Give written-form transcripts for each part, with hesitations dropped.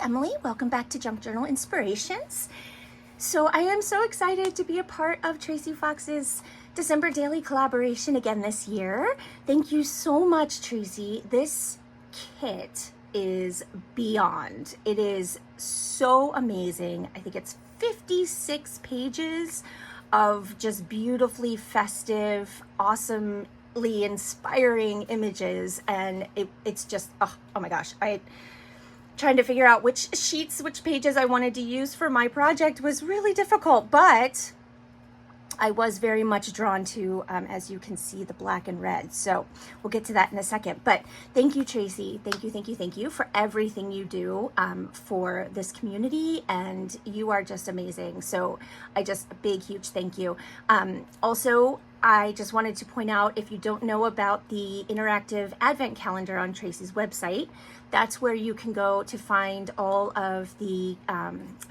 Emily. Welcome back to Junk Journal Inspirations. So I am so excited to be a part of Tracie Fox's December daily collaboration again this year. Thank you so much, Tracie. This kit is beyond. It is so amazing. I think it's 56 pages of just beautifully festive, awesomely inspiring images, and it's just, oh my gosh, trying to figure out which sheets, which pages I wanted to use for my project was really difficult, but I was very much drawn to, as you can see, the black and red. So we'll get to that in a second. But thank you, Tracie. Thank you for everything you do for this community, and you are just amazing. So a big, huge thank you. Also, I just wanted to point out, if you don't know about the interactive advent calendar on Tracie's website, that's where you can go to find all of the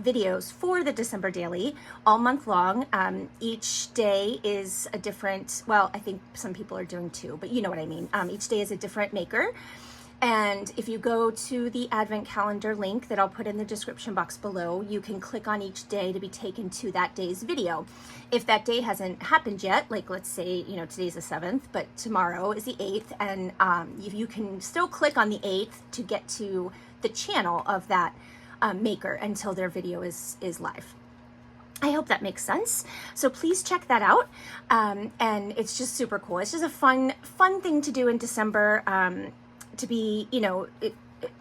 videos for the December daily all month long. Each day is a different, well, I think some people are doing two, but you know what I mean. Each day is a different maker. And if you go to the advent calendar link that I'll put in the description box below, you can click on each day to be taken to that day's video. If that day hasn't happened yet, like let's say, you know, today's the 7th, but tomorrow is the 8th, and you can still click on the 8th to get to the channel of that maker until their video is live. I hope that makes sense. So please check that out. And it's just super cool. It's just a fun thing to do in December. To be, you know,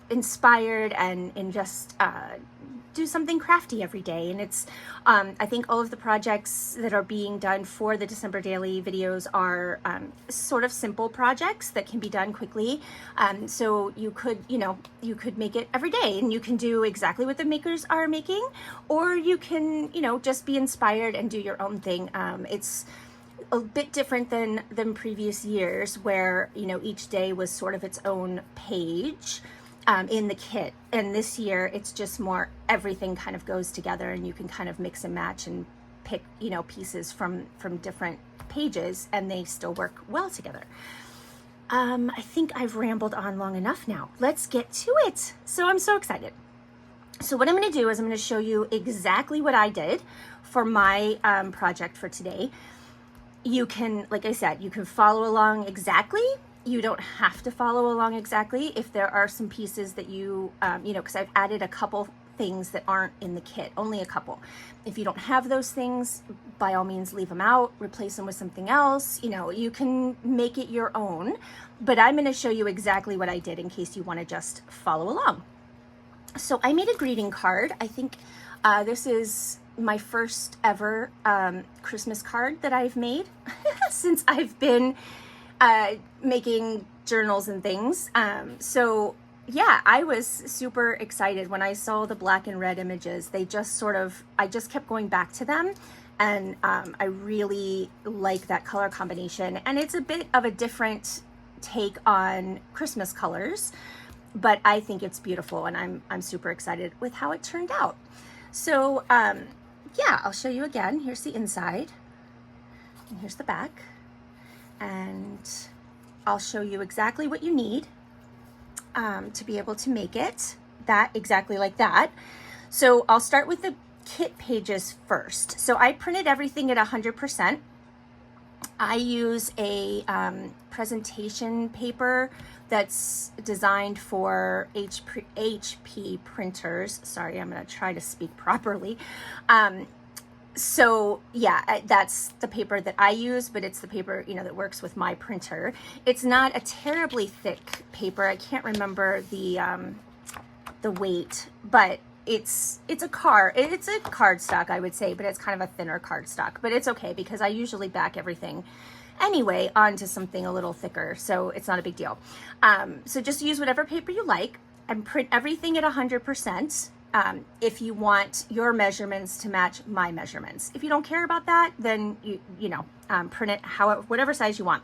inspired and just do something crafty every day. And it's, I think all of the projects that are being done for the December daily videos are sort of simple projects that can be done quickly. So you could make it every day, and you can do exactly what the makers are making, or you can, you know, just be inspired and do your own thing. It's a bit different than previous years, where, you know, each day was sort of its own page in the kit, and this year it's just more everything kind of goes together, and you can kind of mix and match and pick, you know, pieces from different pages, and they still work well together. I think I've rambled on long enough now. Let's get to it. So I'm so excited. So what I'm going to do is I'm going to show you exactly what I did for my project for today. You can, like I said, you can follow along exactly. You don't have to follow along exactly if there are some pieces that you know, because I've added a couple things that aren't in the kit, only a couple. If you don't have those things, by all means, leave them out, replace them with something else. You know, you can make it your own, but I'm going to show you exactly what I did in case you want to just follow along. So I made a greeting card. I think this is my first ever Christmas card that I've made since I've been making journals and things. So yeah, I was super excited when I saw the black and red images. They just sort of, I just kept going back to them, and I really like that color combination. And it's a bit of a different take on Christmas colors, but I think it's beautiful, and I'm super excited with how it turned out. So yeah, I'll show you again. Here's the inside, and here's the back, and I'll show you exactly what you need to be able to make it exactly like that. So I'll start with the kit pages first. So I printed everything at 100%. I use a presentation paper that's designed for HP printers. Sorry, I'm going to try to speak properly. So yeah, that's the paper that I use, but it's the paper, you know, that works with my printer. It's not a terribly thick paper. I can't remember the weight, but it's a cardstock, I would say, but it's kind of a thinner cardstock. But it's okay, because I usually back everything anyway onto something a little thicker, so it's not a big deal. So just use whatever paper you like and print everything at 100%. If you want your measurements to match my measurements. If you don't care about that, then you know, print it whatever size you want.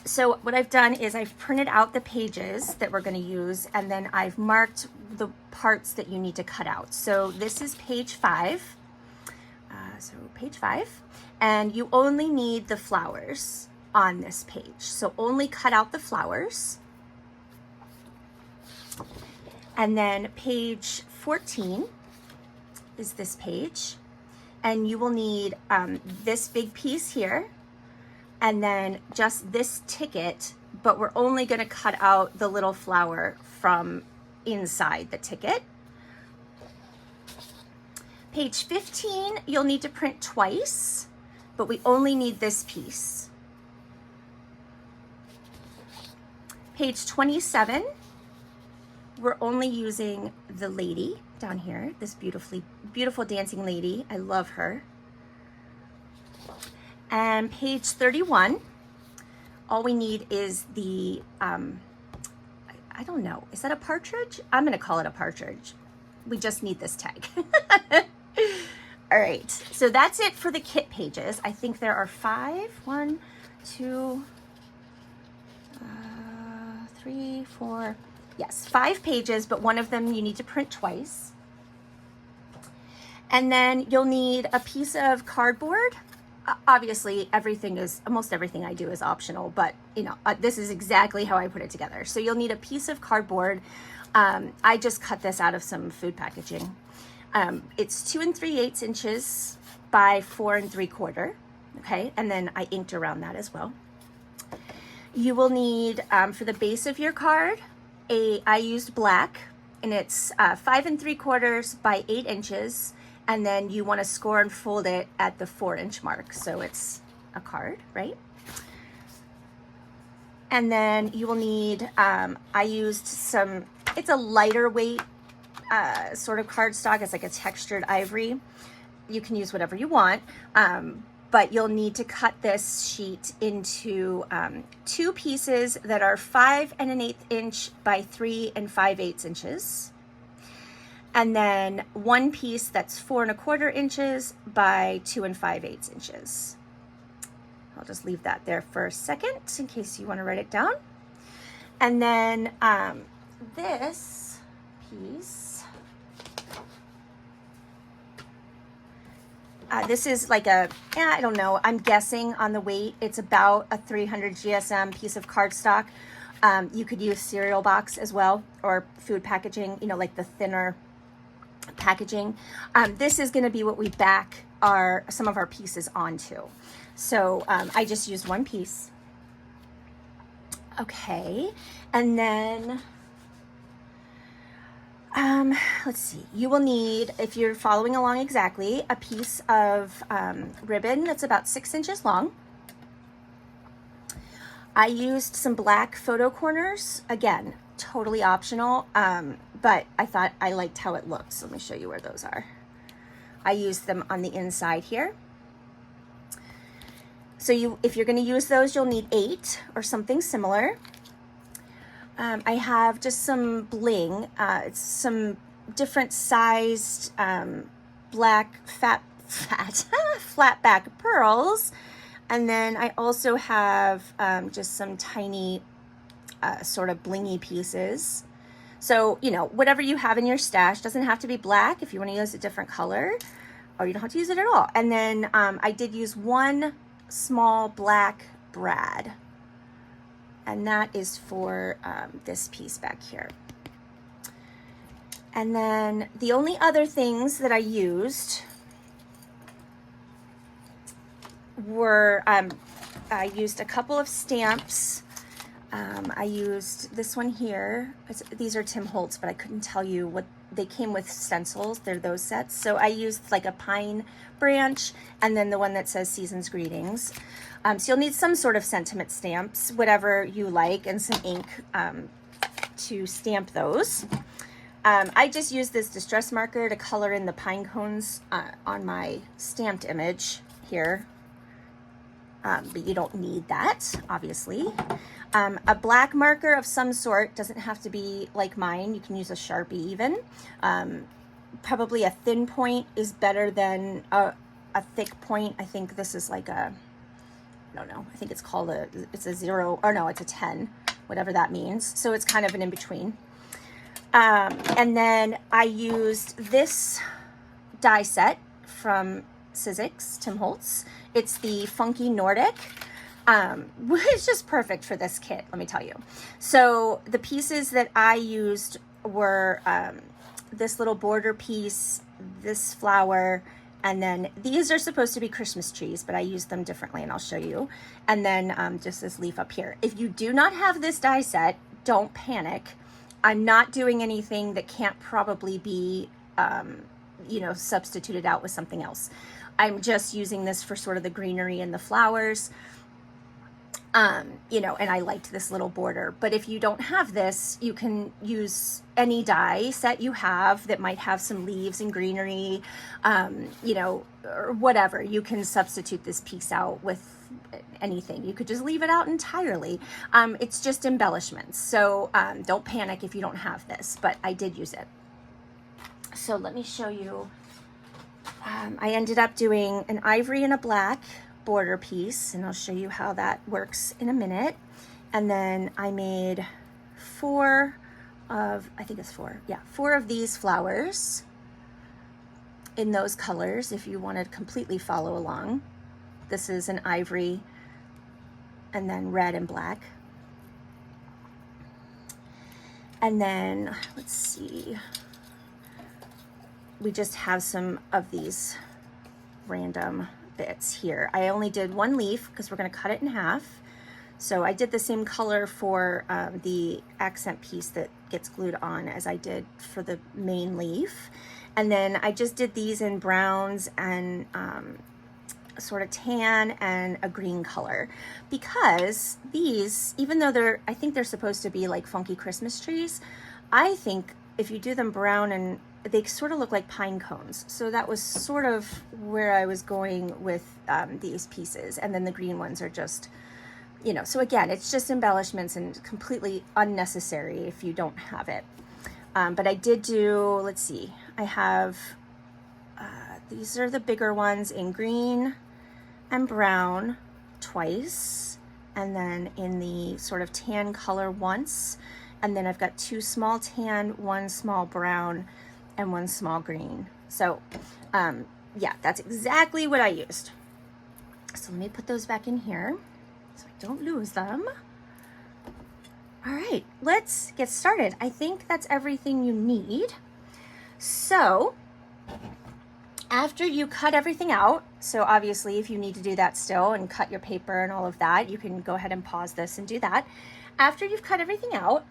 So what I've done is I've printed out the pages that we're going to use, and then I've marked the parts that you need to cut out. So this is page 5. So page 5, and you only need the flowers on this page. So only cut out the flowers. And then page 14 is this page, and you will need this big piece here, and then just this ticket, but we're only going to cut out the little flower from inside the ticket. Page 15, you'll need to print twice, but we only need this piece. Page 27, we're only using the lady down here, this beautiful dancing lady. I love her. And page 31, all we need is the, I don't know, is that a partridge? I'm gonna call it a partridge. We just need this tag. All right, so that's it for the kit pages. I think there are 5, 1, 2, 3, 4, yes, 5 pages, but one of them you need to print twice. And then you'll need a piece of cardboard. Obviously, almost everything I do is optional, but you know, this is exactly how I put it together. So you'll need a piece of cardboard. I just cut this out of some food packaging. It's 2 3/8 inches by 4 3/4. Okay, and then I inked around that as well. You will need, for the base of your card, I used black, and it's 5 3/4 by 8 inches. And then you want to score and fold it at the 4-inch mark. So it's a card, right? And then you will need, I used it's a lighter weight sort of cardstock. It's like a textured ivory. You can use whatever you want, but you'll need to cut this sheet into 2 pieces that are 5 1/8 inch by 3 5/8 inches. And then 1 piece that's 4 1/4 inches by 2 5/8 inches. I'll just leave that there for a second in case you want to write it down. And then this piece, this is like I don't know, I'm guessing on the weight, it's about a 300 GSM piece of cardstock. You could use cereal box as well, or food packaging, you know, like the thinner packaging. This is going to be what we back some of our pieces onto. So I just used 1 piece. Okay, and then let's see, you will need, if you're following along exactly, a piece of ribbon that's about 6 inches long. I used some black photo corners, again, totally optional, but I thought I liked how it looked. So let me show you where those are. I used them on the inside here. So if you're going to use those, you'll need 8 or something similar. I have just some bling. It's some different sized black flat back pearls. And then I also have just some tiny sort of blingy pieces. So, you know, whatever you have in your stash, doesn't have to be black. If you want to use a different color, or you don't have to use it at all. And then I did use 1 small black brad, and that is for this piece back here. And then the only other things that I used were, I used a couple of stamps. I used this one here. These are Tim Holtz, but I couldn't tell you what they came with. Stencils, they're those sets. So I used like a pine branch, and then the one that says Season's Greetings. So you'll need some sort of sentiment stamps, whatever you like, and some ink to stamp those. I just used this distress marker to color in the pine cones on my stamped image here. But you don't need that, obviously. A black marker of some sort, doesn't have to be like mine. You can use a Sharpie even. Probably a thin point is better than a thick point. I think this is like a, I don't know, I think it's called it's a 0, or no, it's a 10, whatever that means. So it's kind of an in-between. And then I used this die set from Sizzix, Tim Holtz. It's the Funky Nordic. It's just perfect for this kit, let me tell you. So the pieces that I used were this little border piece, this flower, and then these are supposed to be Christmas trees, but I used them differently and I'll show you. And then just this leaf up here. If you do not have this die set, don't panic. I'm not doing anything that can't probably be, you know, substituted out with something else. I'm just using this for sort of the greenery and the flowers. You know, and I liked this little border, but if you don't have this, you can use any die set you have that might have some leaves and greenery, you know, or whatever. You can substitute this piece out with anything. You could just leave it out entirely. It's just embellishments. So don't panic if you don't have this, but I did use it. So let me show you. I ended up doing an ivory and a black border piece, and I'll show you how that works in a minute. And then I made four of these flowers in those colors if you want to completely follow along. This is an ivory and then red and black. And then let's see, we just have some of these random bits here. I only did one leaf because we're going to cut it in half. So I did the same color for the accent piece that gets glued on as I did for the main leaf. And then I just did these in browns and sort of tan and a green color, because these, even though I think they're supposed to be like funky Christmas trees, I think if you do them brown, and they sort of look like pine cones. So that was sort of where I was going with these pieces. And then the green ones are just, you know, so again, it's just embellishments and completely unnecessary if you don't have it. But I did do, let's see, I have, these are the bigger ones in green and brown twice, and then in the sort of tan color once. And then I've got two small tan, one small brown, and one small green. So yeah, that's exactly what I used. So let me put those back in here so I don't lose them. All right, let's get started. I think that's everything you need. So after you cut everything out, so obviously if you need to do that still and cut your paper and all of that, you can go ahead and pause this and do that. After you've cut everything out,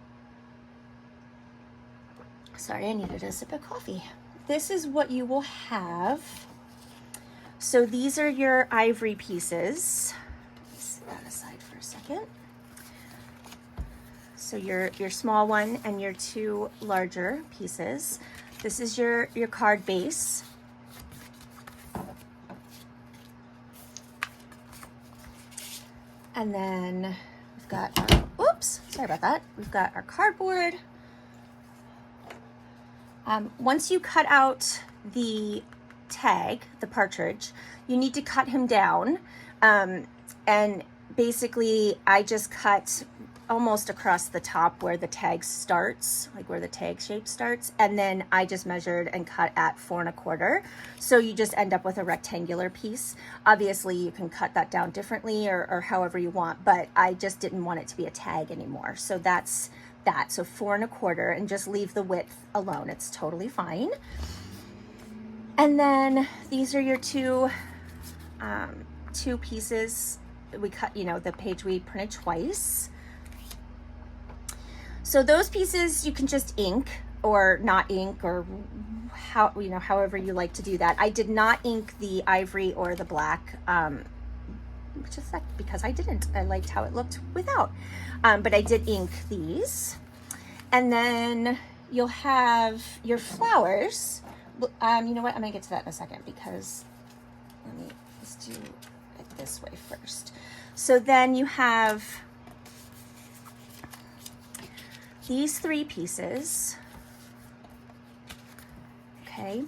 sorry, I needed a sip of coffee. This is what you will have. So these are your ivory pieces. Let me set that aside for a second. So your small one and your two larger pieces. This is your card base. And then we've got our, oops, sorry about that. We've got our cardboard. Once you cut out the tag, the partridge, you need to cut him down. And basically I just cut almost across the top where the tag starts, like where the tag shape starts. And then I just measured and cut at 4 1/4. So you just end up with a rectangular piece. Obviously you can cut that down differently or however you want, but I just didn't want it to be a tag anymore. So that's that. So 4 1/4, and just leave the width alone. It's totally fine. And then these are your two pieces. We cut, you know, the page we printed twice. So those pieces you can just ink or not ink, or how, you know, however you like to do that. I did not ink the ivory or the black, which is because I didn't. I liked how it looked without. But I did ink these. And then you'll have your flowers. You know what? I'm gonna get to that in a second, because let me just do it this way first. So then you have these 3 pieces. Okay,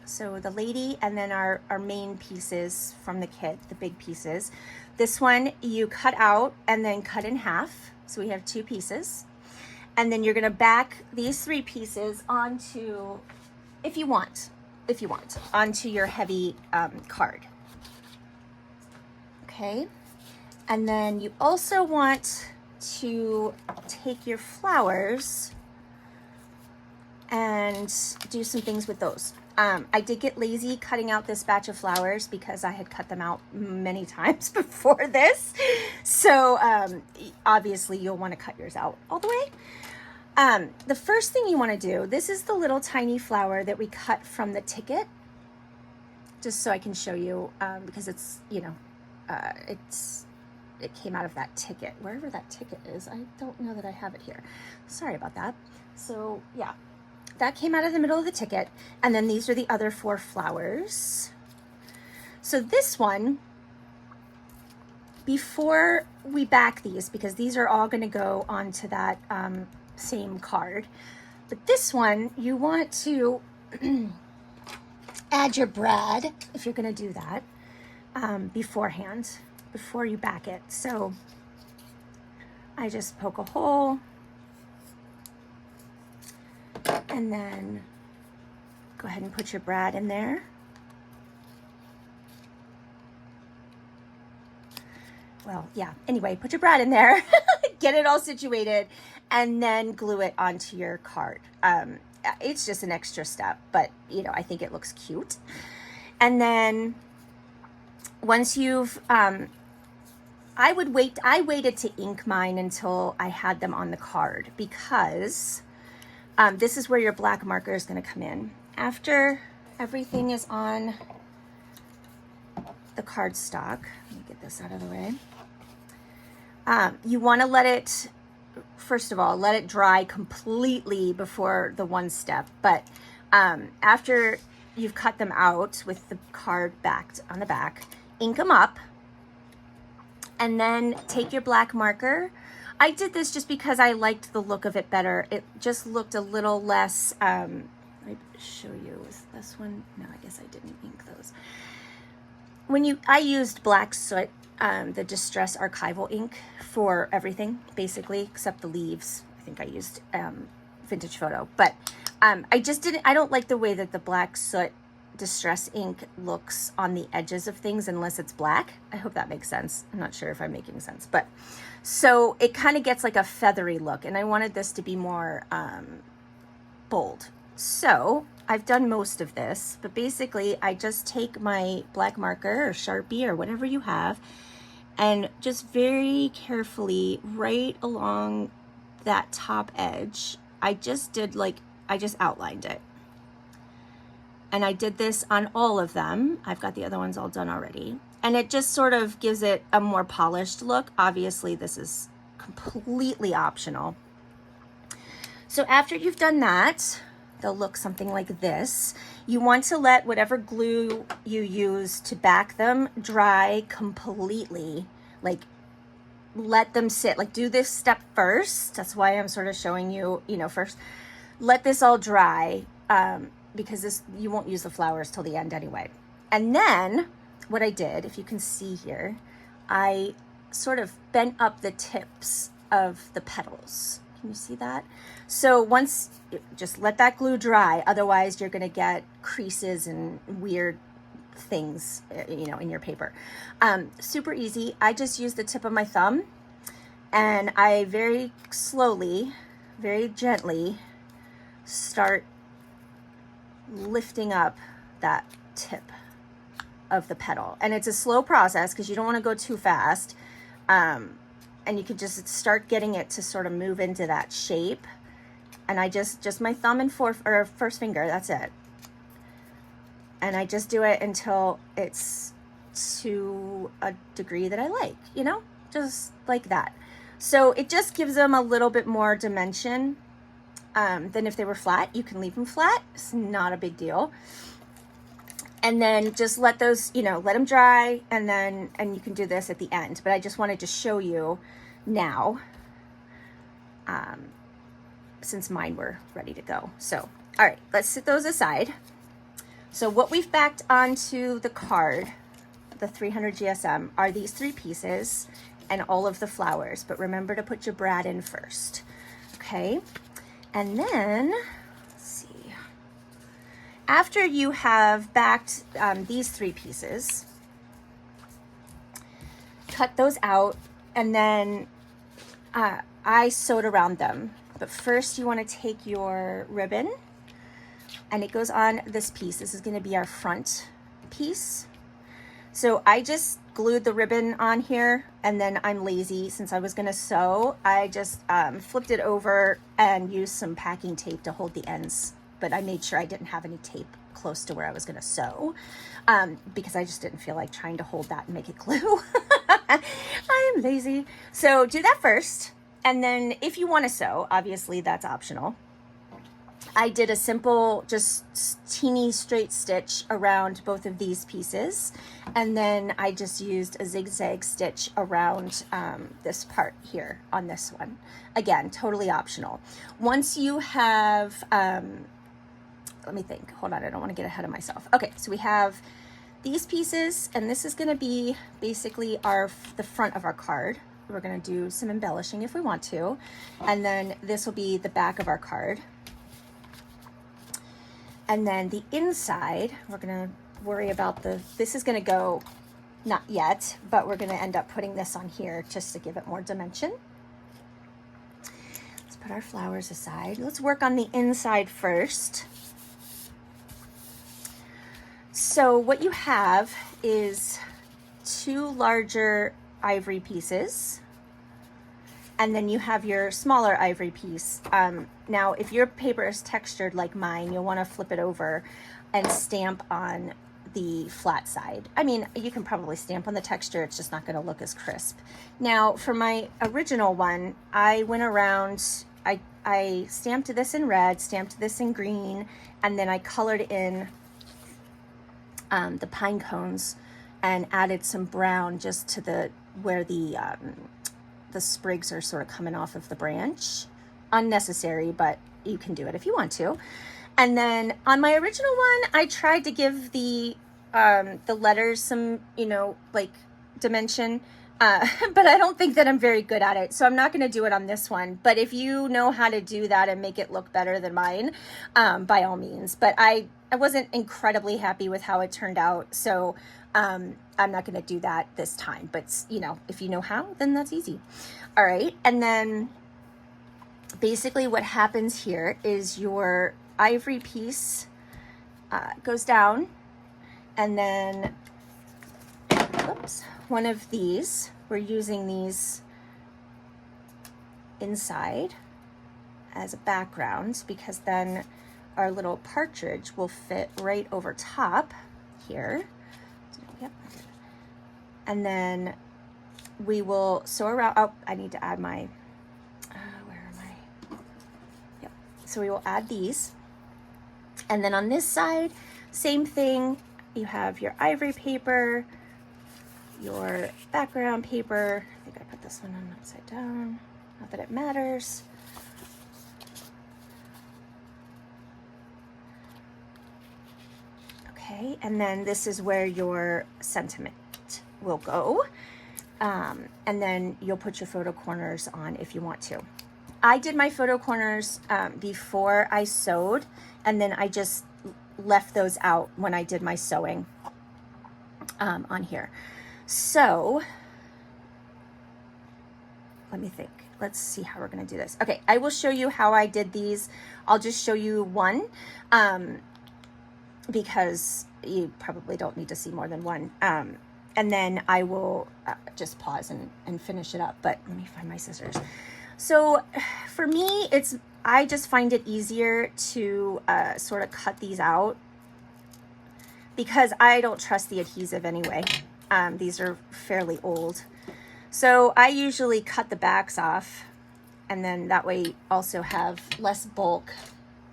so the lady, and then our main pieces from the kit, the big pieces. This one you cut out and then cut in half. So we have 2 pieces. And then you're gonna back these 3 pieces onto, if you want, if you want, onto your heavy card. Okay, and then you also want to take your flowers and do some things with those. I did get lazy cutting out this batch of flowers because I had cut them out many times before this. So obviously you'll want to cut yours out all the way. The first thing you want to do, this is the little tiny flower that we cut from the ticket, just so I can show you, because it's, you know, it came out of that ticket, wherever that ticket is. I don't know that I have it here. Sorry about that. So yeah, that came out of the middle of the ticket. And then these are the other 4 flowers. So this one, before we back these, because these are all going to go onto that same card, but this one you want to add your brad, if you're going to do that, beforehand, before you back it. So I just poke a hole and then go ahead and put your brad in there. Well, yeah, anyway, put your brad in there, get it all situated, and then glue it onto your card. It's just an extra step, but you know, I think it looks cute. And then once you've, I waited to ink mine until I had them on the card, because this is where your black marker is going to come in. After everything is on the cardstock, let me get this out of the way. You want to let it, first of all, let it dry completely before the one step. But after you've cut them out with the card backed on the back, ink them up, and then take your black marker. I did this just because I liked the look of it better. It just looked a little less, let me show you, is this one? No, I guess I didn't ink those. I used black soot, the Distress Archival ink for everything, basically, except the leaves. I think I used Vintage Photo, but I don't like the way that the black soot Distress ink looks on the edges of things unless it's black. I hope that makes sense. I'm not sure if I'm making sense, but so it kind of gets like a feathery look, and I wanted this to be more bold. So I've done most of this, but basically I just take my black marker or Sharpie or whatever you have, and just very carefully right along that top edge, I just outlined it. And I did this on all of them. I've got the other ones all done already. And it just sort of gives it a more polished look. Obviously, this is completely optional. So after you've done that, they'll look something like this. You want to let whatever glue you use to back them dry completely. Like, let them sit. Like, do this step first. That's why I'm sort of showing you, first. Let this all dry. Because you won't use the flowers till the end anyway. And then what I did, if you can see here, I sort of bent up the tips of the petals. Can you see that? So once, just let that glue dry. Otherwise you're gonna get creases and weird things, in your paper. Super easy. I just use the tip of my thumb, and I very slowly, very gently start lifting up that tip of the petal. And it's a slow process because you don't want to go too fast. And you can just start getting it to sort of move into that shape. And I just my thumb and first finger, that's it. And I just do it until it's to a degree that I like, just like that. So it just gives them a little bit more dimension. Then if they were flat, you can leave them flat. It's not a big deal. And then just let those, let them dry, and you can do this at the end. But I just wanted to show you now, since mine were ready to go. So, all right, let's set those aside. So what we've backed onto the card, the 300 GSM, are these 3 pieces and all of the flowers. But remember to put your brad in first, okay? And then, let's see. after you have backed these 3 pieces, cut those out, and then I sewed around them. But first you want to take your ribbon, and it goes on this piece. This is going to be our front piece. So I just glued the ribbon on here, and then I'm lazy. Since I was going to sew, I just flipped it over and used some packing tape to hold the ends. But I made sure I didn't have any tape close to where I was going to sew, because I just didn't feel like trying to hold that and make it glue. I am lazy. So do that first. And then if you want to sew, obviously that's optional. I did a simple, just teeny straight stitch around both of these pieces. And then I just used a zigzag stitch around this part here on this one. Again, totally optional. Once you have, let me think, hold on, I don't want to get ahead of myself. Okay, so we have these pieces, and this is going to be basically the front of our card. We're going to do some embellishing if we want to. And then this will be the back of our card. And then the inside, we're going to worry about this is going to go, not yet, but we're going to end up putting this on here just to give it more dimension. Let's put our flowers aside. Let's work on the inside first. So what you have is 2 larger ivory pieces, and then you have your smaller ivory piece. Now, if your paper is textured like mine, you'll want to flip it over and stamp on the flat side. I mean, you can probably stamp on the texture, it's just not going to look as crisp. Now, for my original one, I went around, I stamped this in red, stamped this in green, and then I colored in the pine cones and added some brown just to where the sprigs are sort of coming off of the branch. Unnecessary, but you can do it if you want to. And then on my original one, I tried to give the letters some, like dimension, but I don't think that I'm very good at it. So I'm not going to do it on this one. But if you know how to do that and make it look better than mine, by all means. But I wasn't incredibly happy with how it turned out. So I'm not going to do that this time. But, if you know how, then that's easy. All right. And then basically what happens here is your ivory piece goes down, and then one of these, we're using these inside as a background, because then our little partridge will fit right over top here. Yep. And then we will sew around. Oh, I need to add my, where am I? Yep. So we will add these. And then on this side, same thing. You have your ivory paper, your background paper. I think I put this one on upside down. Not that it matters. Okay, and then this is where your sentiment will go. And then you'll put your photo corners on if you want to. I did my photo corners before I sewed, and then I just left those out when I did my sewing on here. So let me think. Let's see how we're going to do this. Okay, I will show you how I did these. I'll just show you one because you probably don't need to see more than one. And then I will just pause and finish it up. But let me find my scissors. So for me, I just find it easier to sort of cut these out because I don't trust the adhesive anyway. These are fairly old. So I usually cut the backs off, and then that way also have less bulk.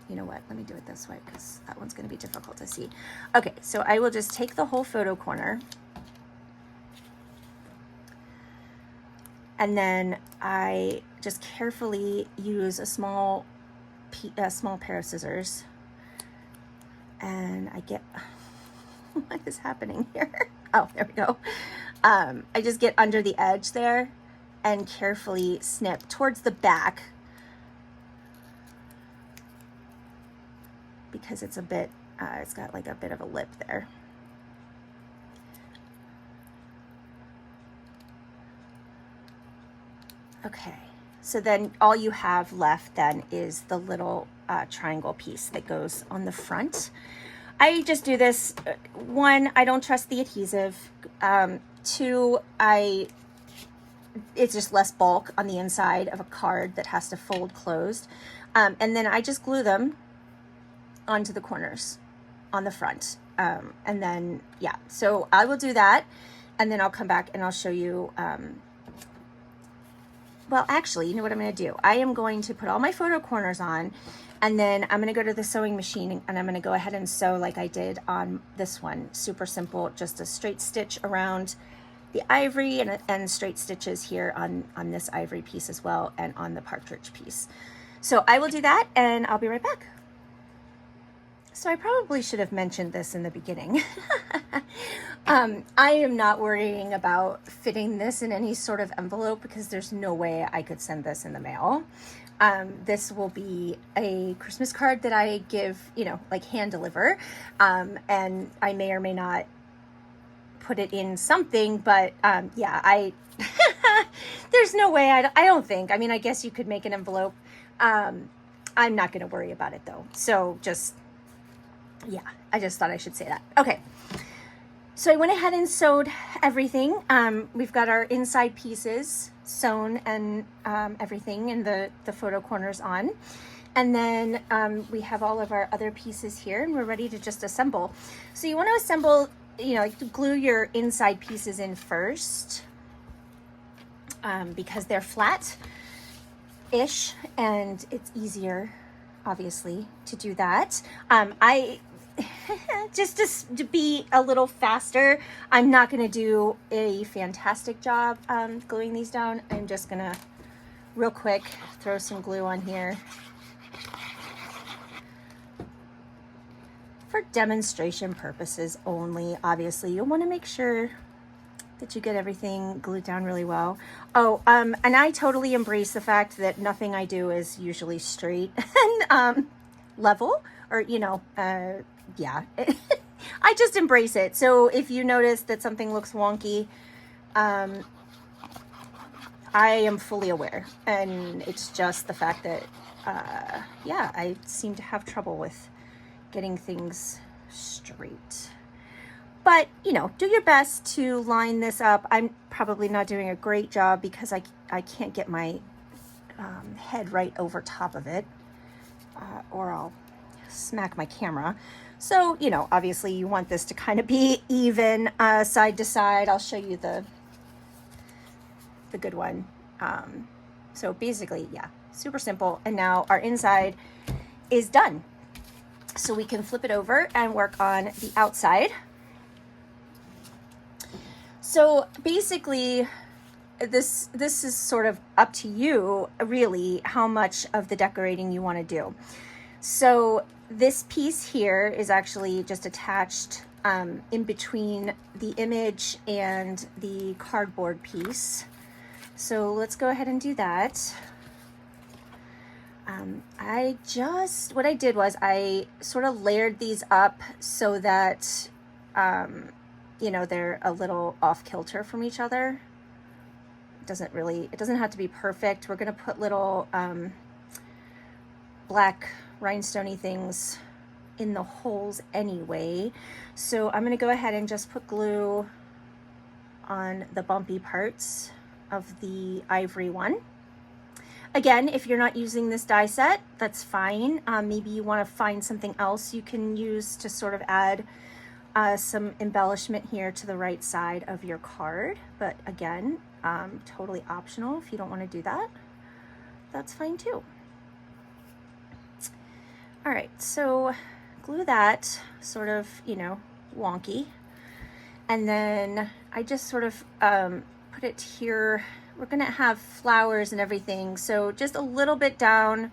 You know what? Let me do it this way because that one's going to be difficult to see. Okay, so I will just take the whole photo corner, and then I just carefully use a small pair of scissors, and I get, what is happening here? Oh, there we go. I just get under the edge there and carefully snip towards the back because it's a bit It's got like a bit of a lip there. Okay, so then all you have left then is the little triangle piece that goes on the front. I just do this, one, I don't trust the adhesive. Two, it's just less bulk on the inside of a card that has to fold closed. And then I just glue them onto the corners on the front. And then, yeah, so I will do that. And then I'll come back and I'll show you, well, actually, you know what I'm going to do? I am going to put all my photo corners on, and then I'm going to go to the sewing machine and I'm going to go ahead and sew like I did on this one. Super simple, just a straight stitch around the ivory and straight stitches here on this ivory piece as well, and on the partridge piece. So I will do that and I'll be right back. So I probably should have mentioned this in the beginning. I am not worrying about fitting this in any sort of envelope because there's no way I could send this in the mail. This will be a Christmas card that I give, you know, like hand deliver. And I may or may not put it in something, but yeah, there's no way, I don't think. I mean, I guess you could make an envelope. I'm not going to worry about it though. So just, yeah, I just thought I should say that. Okay. So I went ahead and sewed everything. We've got our inside pieces sewn and everything, and the photo corners on. And then we have all of our other pieces here, and we're ready to just assemble. So you want to assemble, you know, glue your inside pieces in first because they're flat-ish, and it's easier, obviously, to do that. Just to be a little faster, I'm not going to do a fantastic job gluing these down. I'm just going to real quick throw some glue on here for demonstration purposes only. Obviously, you'll want to make sure that you get everything glued down really well. Oh, and I totally embrace the fact that nothing I do is usually straight and level, or, you know, yeah, I just embrace it. So if you notice that something looks wonky, I am fully aware, and it's just the fact that, yeah, I seem to have trouble with getting things straight. But, you know, do your best to line this up. I'm probably not doing a great job because I can't get my head right over top of it, or I'll smack my camera. So, you know, obviously you want this to kind of be even side to side. I'll show you the good one. So basically, yeah, super simple. And now our inside is done. So we can flip it over and work on the outside. So basically, this is sort of up to you, really, how much of the decorating you want to do. So this piece here is actually just attached in between the image and the cardboard piece. So let's go ahead and do that. What I did was I sort of layered these up so that, you know, they're a little off kilter from each other. It doesn't have to be perfect. We're going to put little black rhinestoney things in the holes anyway. So I'm going to go ahead and just put glue on the bumpy parts of the ivory one. Again, if you're not using this die set, that's fine. Maybe you want to find something else you can use to sort of add some embellishment here to the right side of your card. But again, totally optional. If you don't want to do that, that's fine too. All right, so glue that sort of, you know, wonky. And then I just sort of put it here. We're gonna have flowers and everything. So just a little bit down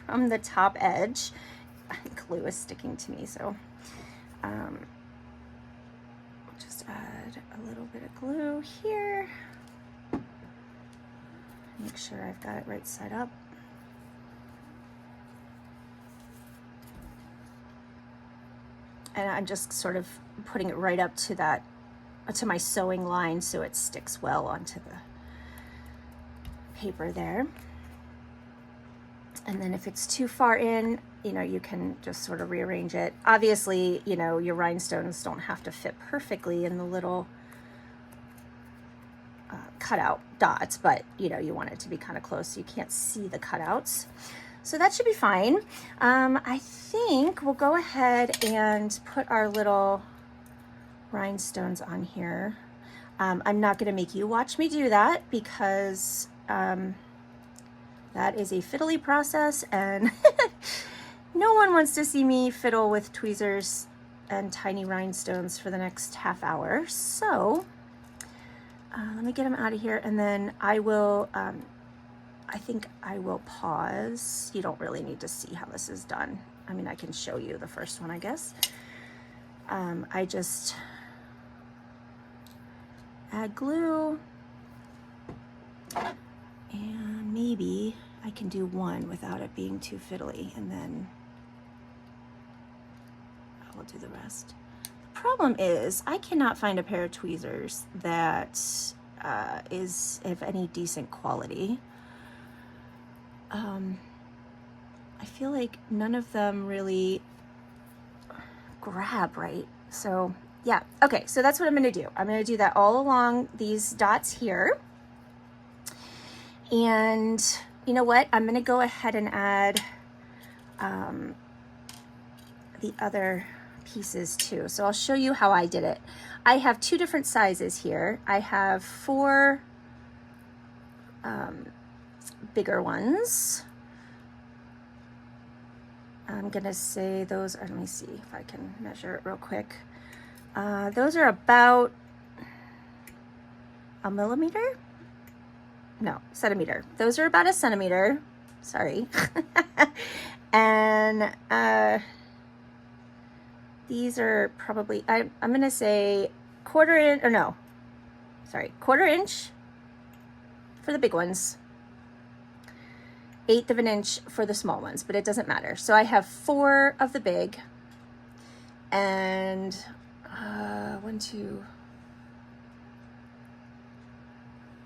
from the top edge. Glue is sticking to me, so just add a little bit of glue here. Make sure I've got it right side up. And I'm just sort of putting it right up to that, to my sewing line, so it sticks well onto the paper there. And then if it's too far in, you know, you can just sort of rearrange it. Obviously, you know, your rhinestones don't have to fit perfectly in the little cutout dots, but you know, you want it to be kind of close so you can't see the cutouts. So that should be fine. I think we'll go ahead and put our little rhinestones on here. I'm not going to make you watch me do that because that is a fiddly process, and no one wants to see me fiddle with tweezers and tiny rhinestones for the next half hour. So let me get them out of here, and then I will, I think I will pause. You don't really need to see how this is done. I mean, I can show you the first one, I guess. I just add glue, and maybe I can do one without it being too fiddly, and then I will do the rest. The problem is I cannot find a pair of tweezers that is of any decent quality. I feel like none of them really grab right. So yeah, okay, so that's what I'm gonna do. I'm gonna do that all along these dots here. And you know what? I'm gonna go ahead and add the other pieces too. So I'll show you how I did it. I have two different sizes here. I have 4 bigger ones. I'm gonna say those are, let me see if I can measure it real quick. Those are about a millimeter? No, centimeter. Those are about a centimeter. Sorry. And these are probably, I'm gonna say quarter inch for the big ones, 1/8 of an inch for the small ones, but it doesn't matter. So I have 4 of the big and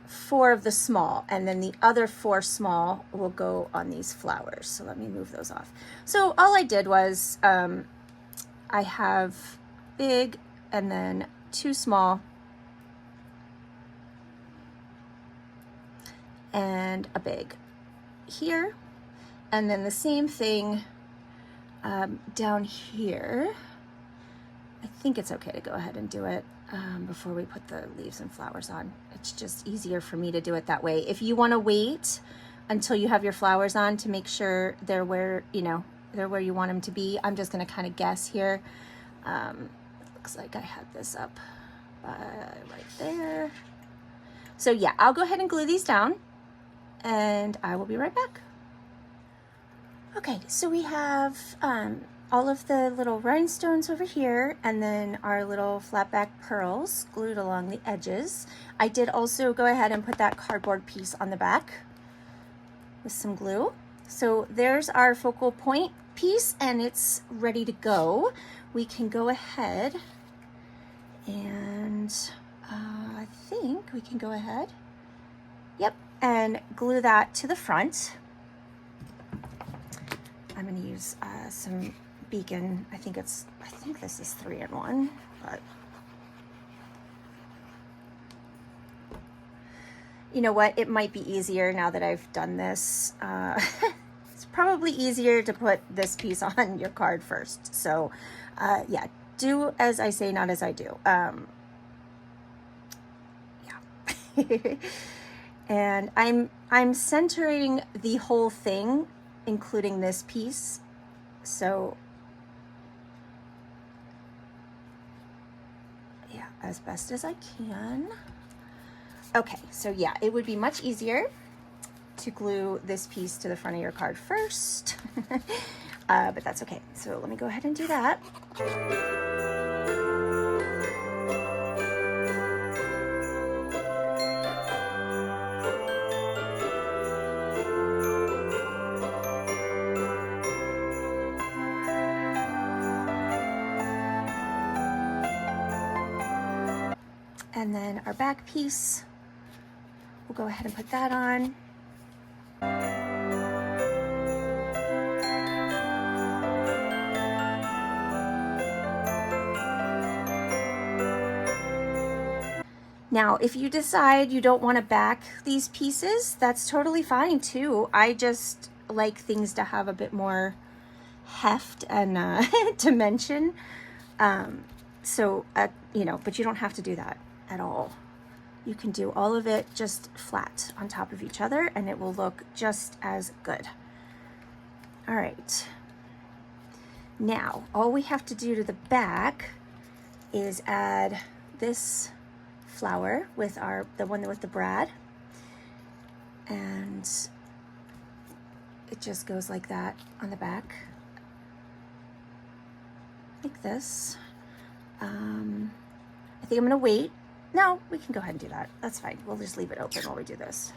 4 of the small, and then the other 4 small will go on these flowers. So let me move those off. So all I did was I have big and then 2 small and a big here, and then the same thing down here. I think it's okay to go ahead and do it before we put the leaves and flowers on. It's just easier for me to do it that way. If you want to wait until you have your flowers on to make sure they're where, you know, they're where you want them to be, I'm just going to kind of guess here. Looks like I had this up right there. So yeah, I'll go ahead and glue these down, and I will be right back. Okay, so we have all of the little rhinestones over here, and then our little flat back pearls glued along the edges. I did also go ahead and put that cardboard piece on the back with some glue. So there's our focal point piece, and it's ready to go. We can go ahead and I think we can go ahead, yep, and glue that to the front. I'm going to use some beacon. I think this is 3-in-1, but you know what? It might be easier now that I've done this. It's probably easier to put this piece on your card first. So yeah, do as I say, not as I do. Yeah. And I'm centering the whole thing, including this piece. So yeah, as best as I can. Okay, so yeah, it would be much easier to glue this piece to the front of your card first, but that's okay. So let me go ahead and do that. And then our back piece, we'll go ahead and put that on. Now, if you decide you don't want to back these pieces, that's totally fine too. I just like things to have a bit more heft and dimension. You know, but you don't have to do that at all. You can do all of it just flat on top of each other and it will look just as good. All right. Now, all we have to do to the back is add this flower with the one with the brad, and it just goes like that on the back, like this. I think I'm gonna wait. No, we can go ahead and do that. That's fine. We'll just leave it open while we do this.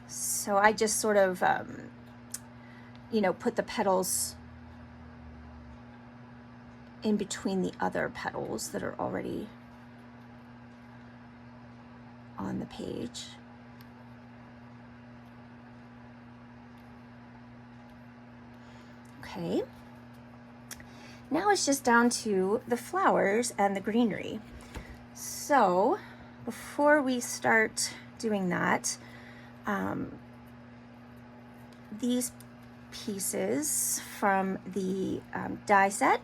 So I just sort of, you know, put the petals in between the other petals that are already on the page. Okay. Now it's just down to the flowers and the greenery. So before we start doing that, these pieces from the die set,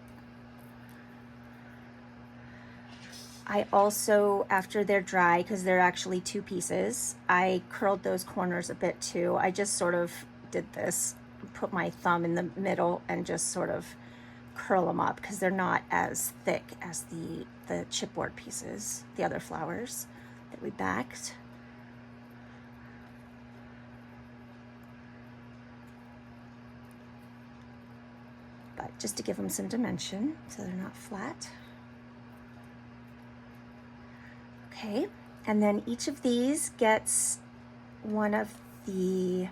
I also, after they're dry, because they're actually two pieces, I curled those corners a bit too. I just sort of did this, put my thumb in the middle and just sort of curl them up because they're not as thick as the chipboard pieces, the other flowers that we backed. But just to give them some dimension so they're not flat. Okay, and then each of these gets one of the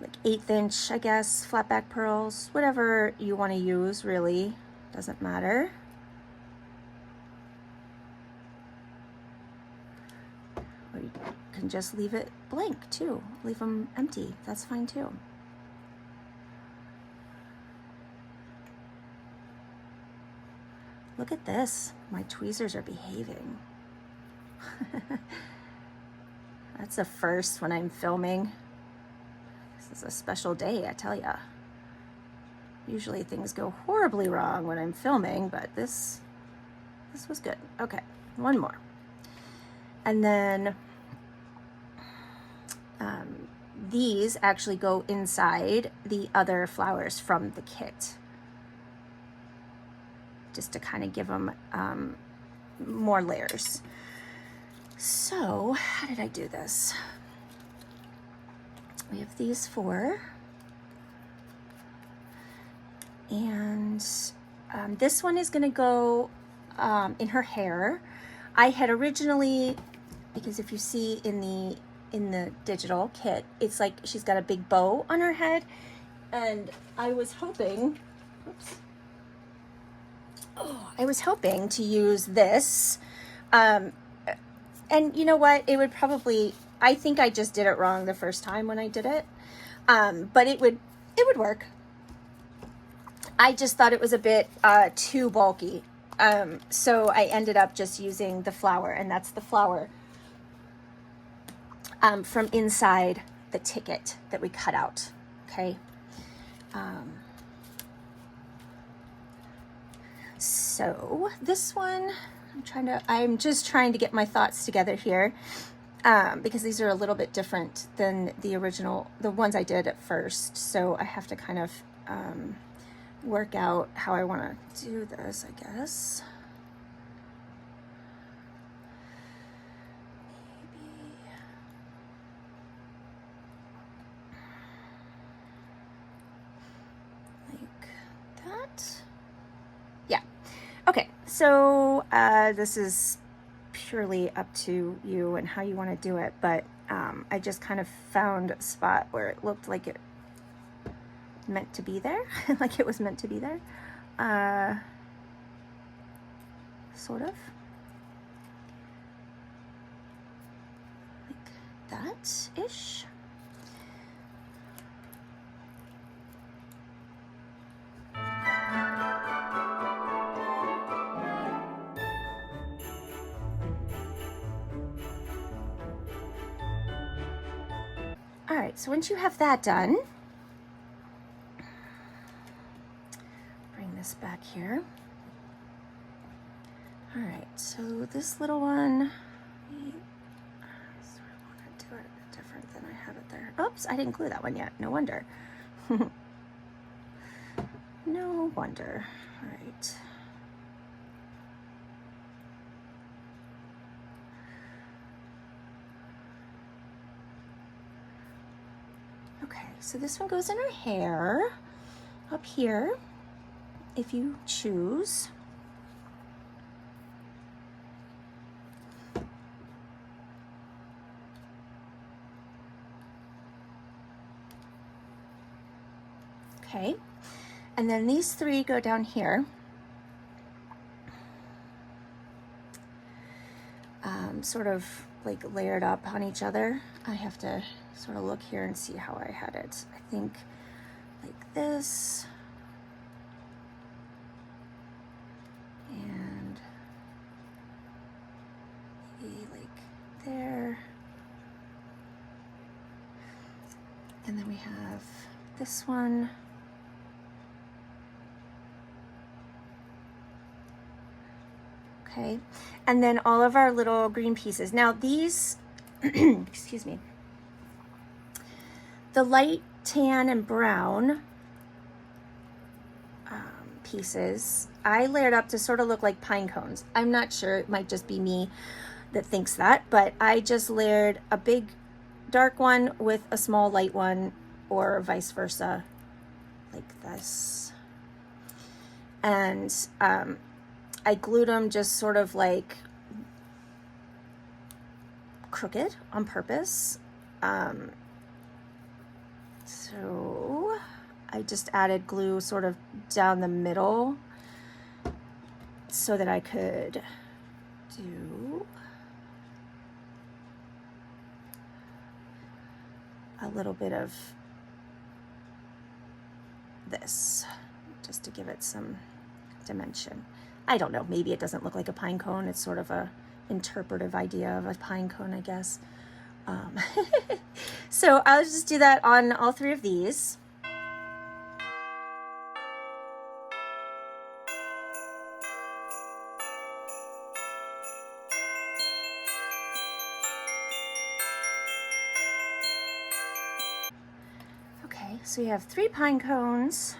like 1/8 inch, I guess, flat back pearls, whatever you want to use, really, doesn't matter. Or you can just leave it blank too, leave them empty, that's fine too. Look at this, my tweezers are behaving. That's a first when I'm filming. This is a special day, I tell ya. Usually things go horribly wrong when I'm filming, but this was good. Okay, one more. And then these actually go inside the other flowers from the kit, just to kind of give them more layers. So how did I do this? We have these 4. And this one is gonna go in her hair. I had originally, because if you see in the digital kit, it's like she's got a big bow on her head, and I was hoping, oops, I was hoping to use this, and you know what, it would probably, I think I just did it wrong the first time when I did it, but it would work. I just thought it was a bit too bulky, so I ended up just using the flower, and that's the flower from inside the ticket that we cut out. Okay. So this one, I'm just trying to get my thoughts together here, because these are a little bit different than the original, the ones I did at first. So I have to kind of work out how I want to do this, I guess. Maybe like that. Yeah. Okay, so this is purely up to you and how you want to do it, but I just kind of found a spot where it looked like it meant to be there, like it was meant to be there. sort of. Like that-ish. All right, so once you have that done, bring this back here. All right, so this little one, I sort of want to do it a bit different than I have it there. Oops, I didn't glue that one yet, no wonder. No wonder, all right. Okay, so this one goes in her hair up here, if you choose. Okay, and then these three go down here. Sort of like layered up on each other. I have to sort of look here and see how I had it. I think like this. And maybe like there. And then we have this one. Okay, and then all of our little green pieces. Now these, excuse me, the light tan and brown pieces, I layered up to sort of look like pine cones. I'm not sure, it might just be me that thinks that, but I just layered a big dark one with a small light one, or vice versa, like this. And I glued them just sort of like crooked on purpose. So I just added glue sort of down the middle so that I could do a little bit of this, just to give it some dimension. I don't know, maybe it doesn't look like a pine cone. It's sort of a interpretive idea of a pine cone, I guess. So I'll just do that on all three of these. Okay, so we have 3 pine cones.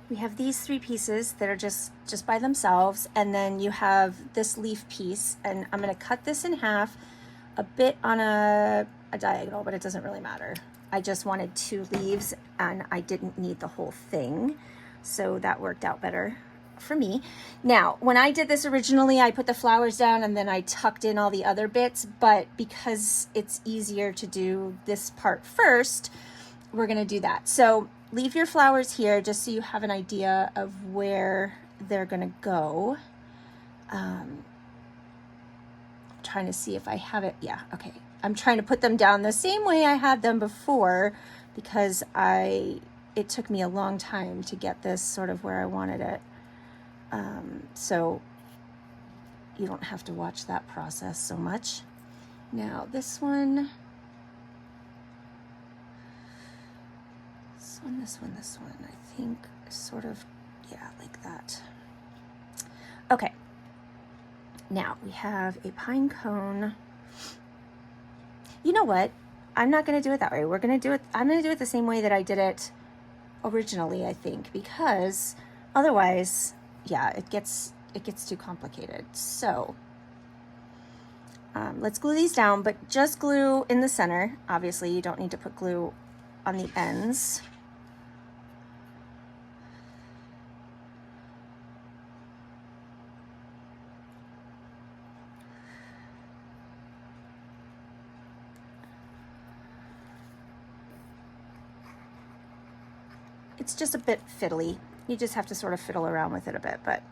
We have these 3 pieces that are just by themselves, and then you have this leaf piece, and I'm going to cut this in half a bit on a diagonal, but it doesn't really matter. I just wanted 2 leaves and I didn't need the whole thing, so that worked out better for me. Now, when I did this originally, I put the flowers down and then I tucked in all the other bits, but because it's easier to do this part first, we're going to do that. So leave your flowers here just so you have an idea of where they're gonna go. I'm trying to see if I have it. Yeah, okay. I'm trying to put them down the same way I had them before because it took me a long time to get this sort of where I wanted it. So you don't have to watch that process so much. Now this one, this one, I think sort of, yeah, like that. Okay, now we have a pine cone. You know what? I'm not gonna do it that way. I'm gonna do it the same way that I did it originally, I think, because otherwise, yeah, it gets too complicated. So let's glue these down, but just glue in the center. Obviously, you don't need to put glue on the ends. It's just a bit fiddly. You just have to sort of fiddle around with it a bit, but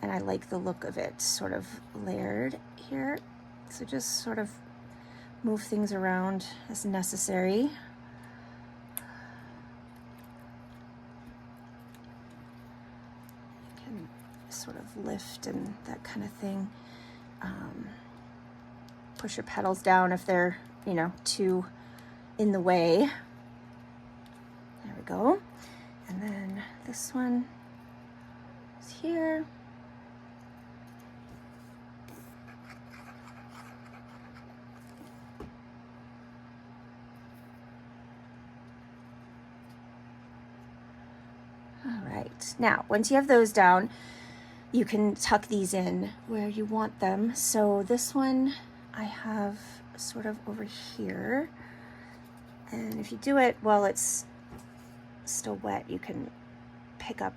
and I like the look of it sort of layered here. So just sort of move things around as necessary. You can sort of lift and that kind of thing. Push your petals down if they're, you know, too in the way. There we go. And then this one is here. All right, now once you have those down, you can tuck these in where you want them. So this one I have sort of over here. And if you do it while it's still wet, you can pick up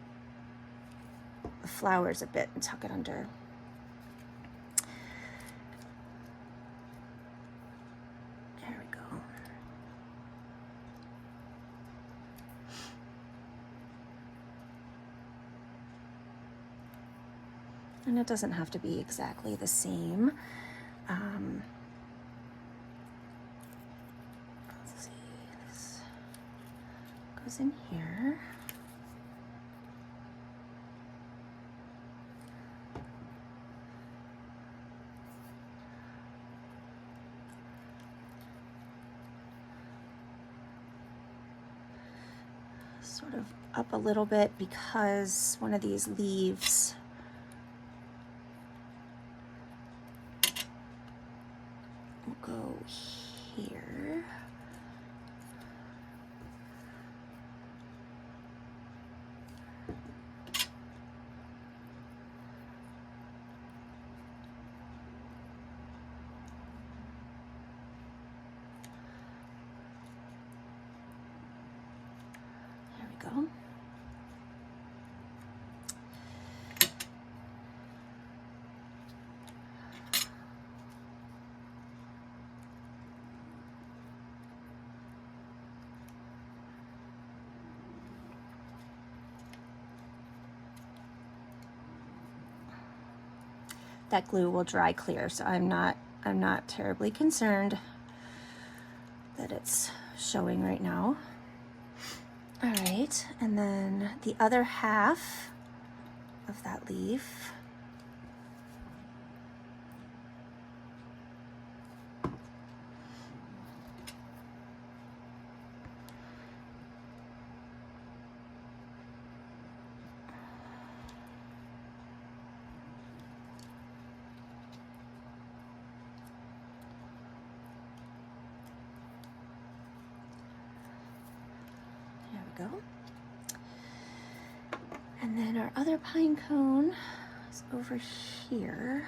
the flowers a bit and tuck it under. There we go. And it doesn't have to be exactly the same. Let's see, this goes in here. Sort of up a little bit because one of these leaves will go here. There we go. That glue will dry clear, so I'm not terribly concerned that it's showing right now. All right, and then the other half of that leaf. Go. And then our other pine cone is over here.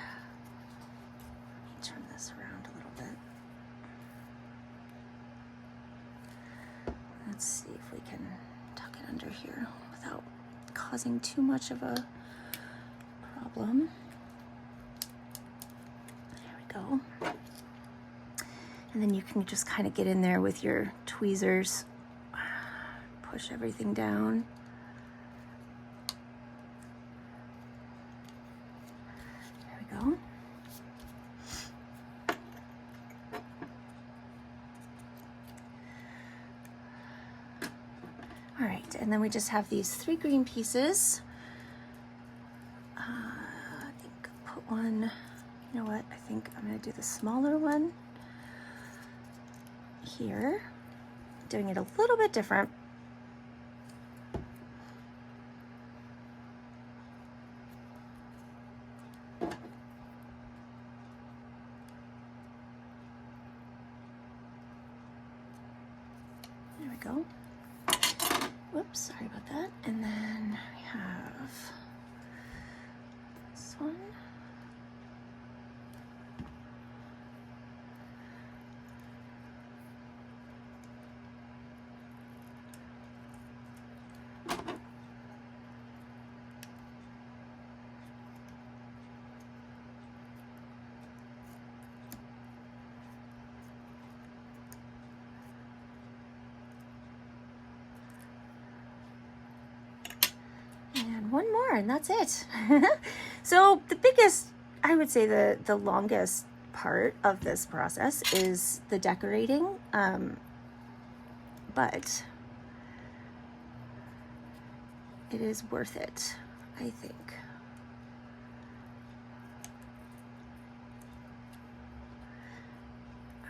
Let me turn this around a little bit. Let's see if we can tuck it under here without causing too much of a problem. There we go. And then you can just kind of get in there with your tweezers. Push everything down. There we go. All right, and then we just have these 3 green pieces. I think I'll put one, you know what, I think I'm gonna do the smaller one here. Doing it a little bit different. There we go. Whoops, sorry about that. And then we have this one. And and one more, and that's it. So the biggest, I would say the longest part of this process is the decorating, but it is worth it, I think.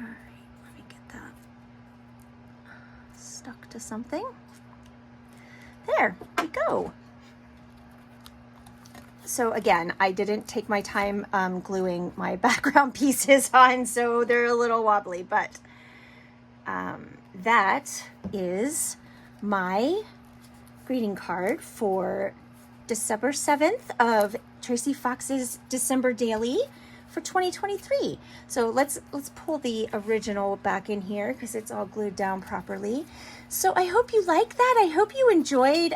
All right, let me get that stuck to something. There we go. So again, I didn't take my time gluing my background pieces on, so they're a little wobbly, but that is my greeting card for December 7th of Tracie Fox's December Daily for 2023. So let's pull the original back in here because it's all glued down properly. So I hope you like that. I hope you enjoyed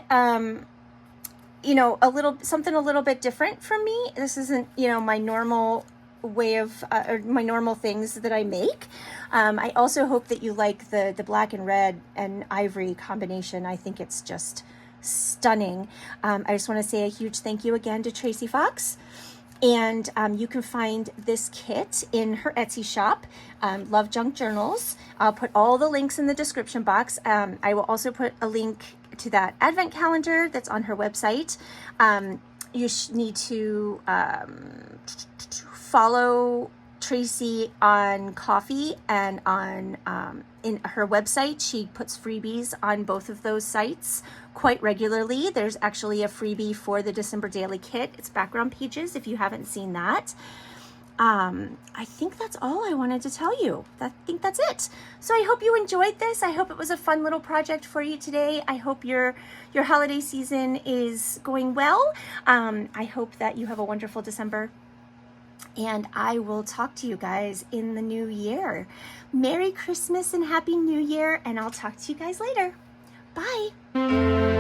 you know, something a little bit different from me. This isn't, you know, my normal way of or my normal things that I make. I also hope that you like the black and red and ivory combination. I think it's just stunning. I just want to say a huge thank you again to Tracie Fox. And you can find this kit in her Etsy shop, Love Junk Journals. I'll put all the links in the description box. I will also put a link to that advent calendar that's on her website. You need to follow Tracie on Ko-fi and on in her website. She puts freebies on both of those sites quite regularly. There's actually a freebie for the December Daily Kit. It's background pages if you haven't seen that. I think that's all I wanted to tell you. I think that's it. So I hope you enjoyed this. I hope it was a fun little project for you today. I hope your holiday season is going well. I hope that you have a wonderful December. And I will talk to you guys in the new year. Merry Christmas and Happy New Year, and I'll talk to you guys later. Bye.